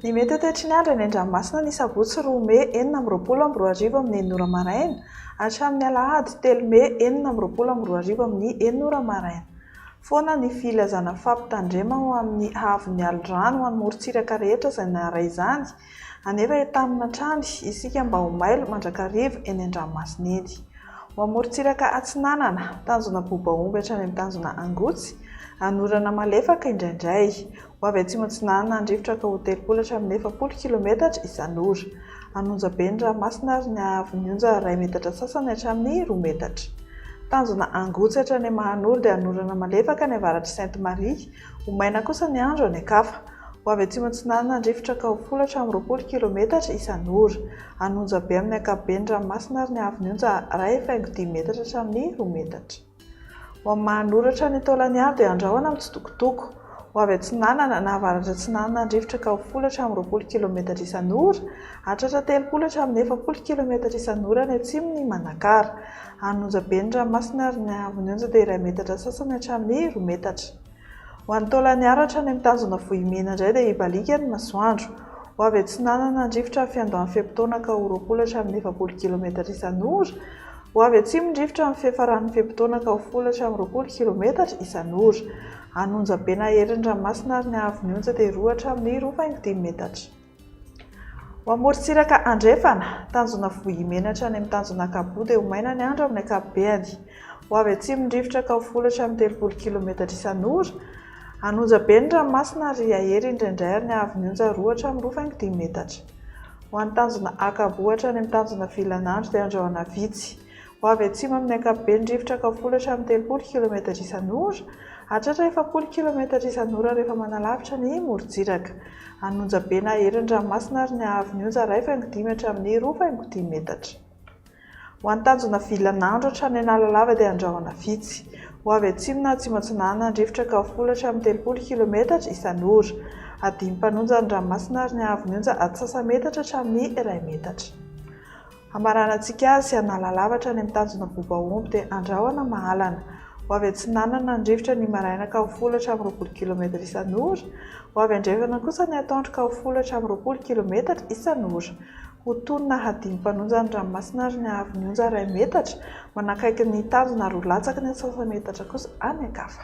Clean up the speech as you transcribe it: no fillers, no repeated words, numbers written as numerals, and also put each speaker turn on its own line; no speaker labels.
Ny mety atety ny andro eny an-dranomasina ny sabotsy 2 Mey 4:20 amin'ny 9 maraina hatramin'ny alahady 3 Mey 4:20 amin'ny 9 maraina. Foana ny filazana fampitandrema ho amin'ny havon'ny alirano ho an'ny morontsiraka rehetra izay naray izany, anefa entamina hatrany isika mba ho mailo mandrakariva eny an-dranomasina eny. Ho amin'ny morontsiraka Atsinanana, tanjona Bobaomby hatrany amin'ny tanjona Angotsy, anorana malefaka indraindray. Ho avy atsimo Atsinanana andrifotra ka ho 30 hatramin'ny 40 km isan'ora. Anonja be ny ranomasina ary ny hahavon'ny onja 1 metatra sasany hatramin'ny 2 metatra. Tanjona Angotsy hatrany Mahanoro dia anorana malefaka ny avaratry Sainte-Marie, ho maina kosa ny andro any Ankafa. Ho avy atsimo Atsinanana andrifotra ka ho 10 hatramin'ny 20 km isan'ora. Anonja be amin'ny ankapobeny ranomasina ary ny hahavon'ny onja 1,10 metatra hatramin'ny 2 metatra. Ho amin'ny Mahanoro hatrany Taolagnaro dia andrahoana mitsitokotoko. Ho avy Atsinanana na avaratra Atsinanana andrifotra ka ho 10 hatramin'ny 20 km isan'ora, hatratra 30 hatramin'ny 40 km isan'ora ny atsimon'ny Manakara. Anonja be ny ranomasina ary ny hahavon'ny onja dia 1 metatra sasany hatramin'ny 2 metatra. Ho an'ny Taolagnaro hatrany amin'ny tanjona Vohimena indray dia hibalika ny masoandro. Ho avy Atsinanana andrifotra amin'ny fiandohan'ny feim-potoana ka ho 20 hatramin'ny 40 km isan'ora. Ho avy atsimo indrifotra amin'ny fiafaran'ny feim-potoana ka ho 10 hatramin'ny 20 km isan'ora. Anonja be na herin'ny ranomasina ary ny hahavon'ny onja dia 2 hatramin'ny 2,10 metatra. Ho amin'ny morontsiraka Andrefana, tanjona Vohimena hatrany amin'ny tanjona Kabo dia ho maina ny andro amin'ny ankapobeny. Ho avy atsimo indrifotra ka ho 10 hatramin'ny 30 km isan'ora. Anonja be ny ranomasina ary ahery indraindray ary ny hahavon'ny onja 2 hatramin'ny 2,10 metatra. Ho an'ny tanjona Akabo hatrany amin'ny tanjona Vilanandro dia andrahoana vitsy. Ho avy atsimo amin'ny ankapobeny indrifotra ka ho 10 hatramin'ny 30 km isan'ora, hatratra 40 km isan'ora rehefa manalavitra ny morontsiraka. Anonja be na herin'ny ranomasina ary ny hahavon'ny onja 1,10 hatramin'ny 2,10 metatra. Ho an'ny tanjona Vilanandro hatrany Analalava dia andrahoana vitsy. Ho avy atsimo na atsimo Atsinanana andrifotra ka ho 10 hatramin'ny 30 km isan'ora. Adimy mpanonja ny ranomasina ary ny hahavon'ny onja atsasa-metatra hatramin'ny 1 metatra. Hamaranantsika azy sy Analalava hatrany amin'ny tanjona Bobaomby dia andrahoana Mahalana. Ho avy Atsinanana andrifotra ny maraina ka ho 10 hatramin'ny 20 km isan'ora. Ho avy andrefana kosa ny atoandro ka ho 10 hatramin'ny 20 km isan'ora. Ho tonona hadimy mpanonja ny ranomasina ary ny hahavon'ny onja 1 metatra, manakaiky ny tanjona 2 latsaka ny atsasa-metatra kosa any Ankafa.